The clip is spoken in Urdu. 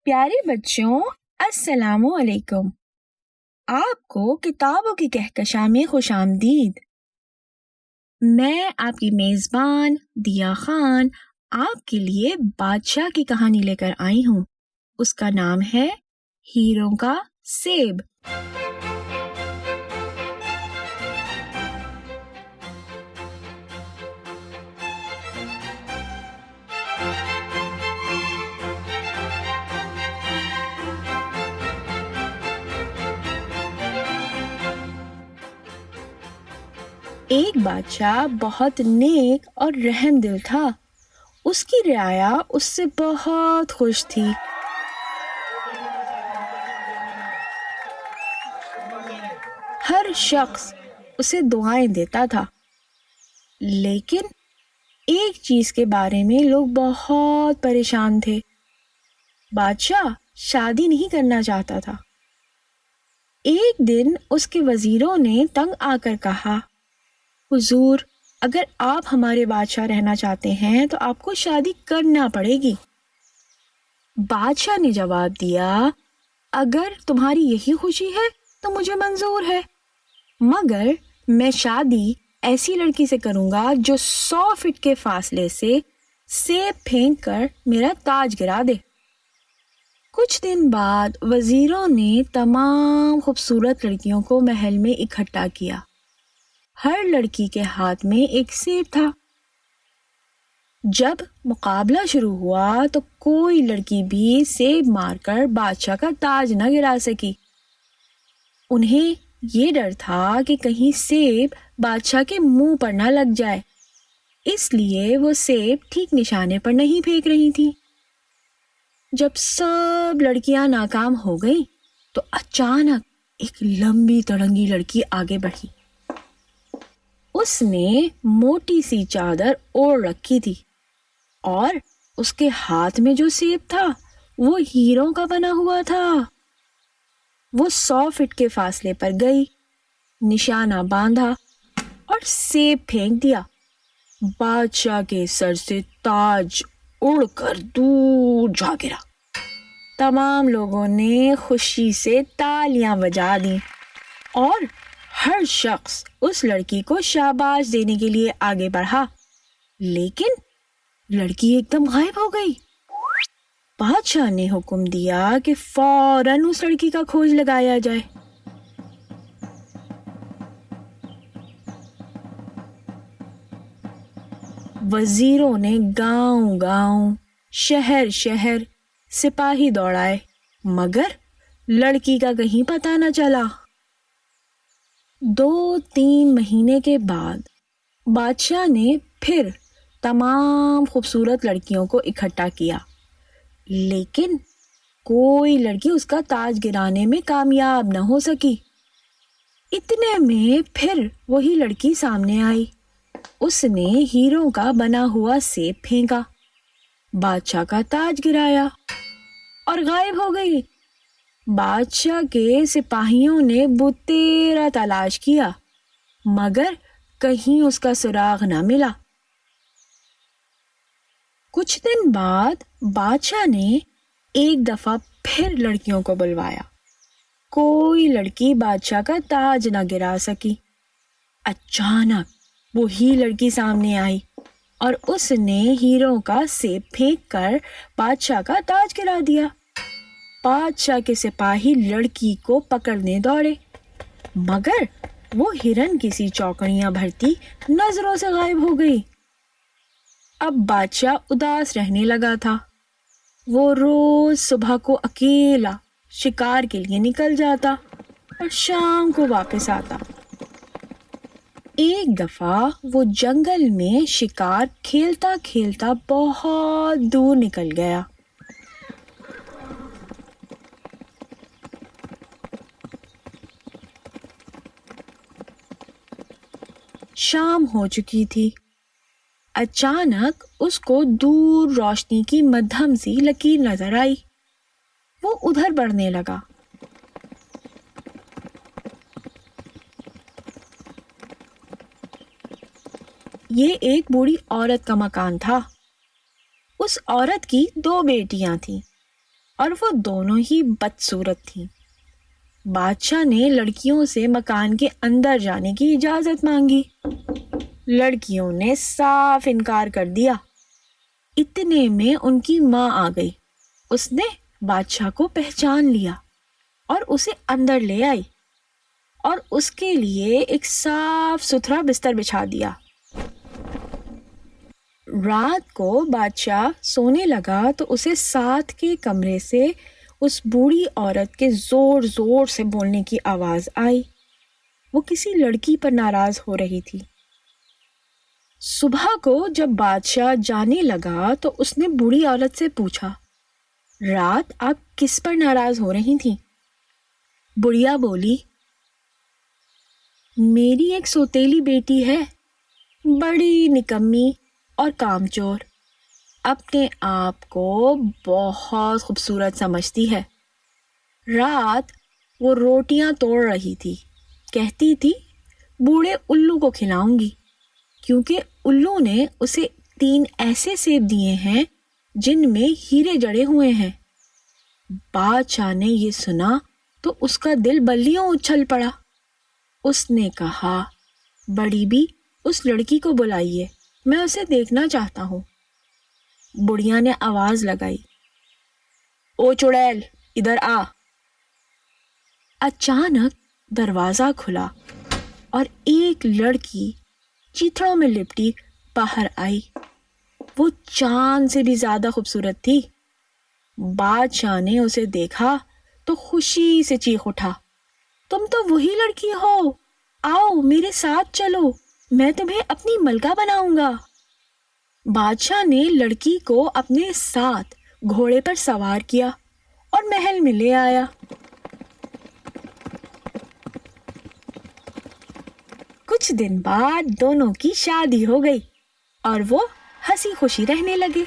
پیارے بچوں، السلام علیکم۔ آپ کو کتابوں کی کہکشاں میں خوش آمدید۔ میں آپ کی میزبان دیا خان آپ کے لیے بادشاہ کی کہانی لے کر آئی ہوں۔ اس کا نام ہے ہیروں کا سیب۔ ایک بادشاہ بہت نیک اور رحم دل تھا۔ اس کی رعایا اس سے بہت خوش تھی۔ ہر شخص اسے دعائیں دیتا تھا، لیکن ایک چیز کے بارے میں لوگ بہت پریشان تھے۔ بادشاہ شادی نہیں کرنا چاہتا تھا۔ ایک دن اس کے وزیروں نے تنگ آ کر کہا، حضور، اگر آپ ہمارے بادشاہ رہنا چاہتے ہیں تو آپ کو شادی کرنا پڑے گی۔ بادشاہ نے جواب دیا، اگر تمہاری یہی خوشی ہے تو مجھے منظور ہے، مگر میں شادی ایسی لڑکی سے کروں گا جو 100 فٹ کے فاصلے سے سیب پھینک کر میرا تاج گرا دے۔ کچھ دن بعد وزیروں نے تمام خوبصورت لڑکیوں کو محل میں اکٹھا کیا۔ ہر لڑکی کے ہاتھ میں ایک سیب تھا۔ جب مقابلہ شروع ہوا تو کوئی لڑکی بھی سیب مار کر بادشاہ کا تاج نہ گرا سکی۔ انہیں یہ ڈر تھا کہ کہیں سیب بادشاہ کے منہ پر نہ لگ جائے، اس لیے وہ سیب ٹھیک نشانے پر نہیں پھینک رہی تھی۔ جب سب لڑکیاں ناکام ہو گئیں تو اچانک ایک لمبی تڑنگی لڑکی آگے بڑھی۔ اس نے موٹی سی چادر اوڑھ رکھی تھی اور اس کے ہاتھ میں جو سیب تھا وہ ہیروں کا بنا ہوا تھا۔ وہ 100 فٹ کے فاصلے پر گئی، نشانہ باندھا اور سیب پھینک دیا۔ بادشاہ کے سر سے تاج اڑ کر دور جا گرا۔ تمام لوگوں نے خوشی سے تالیاں بجا دیں اور ہر شخص اس لڑکی کو شاباش دینے کے لیے آگے بڑھا، لیکن لڑکی ایک دم غائب ہو گئی۔ بادشاہ نے حکم دیا کہ فوراً اس لڑکی کا کھوج لگایا جائے۔ وزیروں نے گاؤں گاؤں، شہر شہر سپاہی دوڑائے، مگر لڑکی کا کہیں پتہ نہ چلا۔ 2-3 مہینے کے بعد بادشاہ نے پھر تمام خوبصورت لڑکیوں کو اکٹھا کیا، لیکن کوئی لڑکی اس کا تاج گرانے میں کامیاب نہ ہو سکی۔ اتنے میں پھر وہی لڑکی سامنے آئی۔ اس نے ہیروں کا بنا ہوا سیب پھینکا، بادشاہ کا تاج گرایا اور غائب ہو گئی۔ بادشاہ کے سپاہیوں نے بتیرا تلاش کیا، مگر کہیں اس کا سراغ نہ ملا۔ کچھ دن بعد بادشاہ نے ایک دفعہ پھر لڑکیوں کو بلوایا۔ کوئی لڑکی بادشاہ کا تاج نہ گرا سکی۔ اچانک وہی لڑکی سامنے آئی اور اس نے ہیروں کا سیب پھینک کر بادشاہ کا تاج گرا دیا۔ بادشاہ کے سپاہی لڑکی کو پکڑنے دوڑے، مگر وہ ہرن کی سی چوکڑیاں بھرتی نظروں سے غائب ہو گئی۔ اب بادشاہ اداس رہنے لگا تھا۔ وہ روز صبح کو اکیلا شکار کے لیے نکل جاتا اور شام کو واپس آتا۔ ایک دفعہ وہ جنگل میں شکار کھیلتا کھیلتا بہت دور نکل گیا۔ شام ہو چکی تھی۔ اچانک اس کو دور روشنی کی مدھم سی لکیر نظر آئی۔ وہ ادھر بڑھنے لگا۔ یہ ایک بوڑھی عورت کا مکان تھا۔ اس عورت کی 2 بیٹیاں تھیں اور وہ دونوں ہی بدصورت تھیں۔ بادشاہ نے لڑکیوں سے مکان کے اندر جانے کی اجازت مانگی۔ لڑکیوں نے صاف انکار کر دیا۔ اتنے میں ان کی ماں آ گئی۔ اس نے بادشاہ کو پہچان لیا اور اسے اندر لے آئی اور اس کے لیے ایک صاف ستھرا بستر بچھا دیا۔ رات کو بادشاہ سونے لگا تو اسے ساتھ کے کمرے سے اس بوڑھی عورت کے زور زور سے بولنے کی آواز آئی۔ وہ کسی لڑکی پر ناراض ہو رہی تھی۔ صبح کو جب بادشاہ جانے لگا تو اس نے بوڑھی عورت سے پوچھا، رات آپ کس پر ناراض ہو رہی تھیں؟ بڑھیا بولی، میری ایک سوتیلی بیٹی ہے، بڑی نکمی اور کامچور، اپنے آپ کو بہت خوبصورت سمجھتی ہے۔ رات وہ روٹیاں توڑ رہی تھی، کہتی تھی بوڑھے الو کو کھلاؤں گی، کیونکہ الو نے اسے 3 ایسے سیب دیے ہیں جن میں ہیرے جڑے ہوئے ہیں۔ بادشاہ نے یہ سنا تو اس کا دل بلیوں اچھل پڑا۔ اس نے کہا، بڑی بی، اس لڑکی کو بلائیے، میں اسے دیکھنا چاہتا ہوں۔ بڑھیا نے آواز لگائی، او چڑیل، ادھر آ۔ اچانک دروازہ کھلا اور ایک لڑکی چیتھڑوں میں لپٹی باہر آئی۔ وہ چاند سے بھی زیادہ خوبصورت تھی۔ بادشاہ نے اسے دیکھا تو خوشی سے چیخ اٹھا، تم تو وہی لڑکی ہو، آؤ میرے ساتھ چلو، میں تمہیں اپنی ملکہ بناؤں گا۔ بادشاہ نے لڑکی کو اپنے ساتھ گھوڑے پر سوار کیا اور محل میں لے آیا۔ کچھ دن بعد دونوں کی شادی ہو گئی اور وہ ہنسی خوشی رہنے لگے۔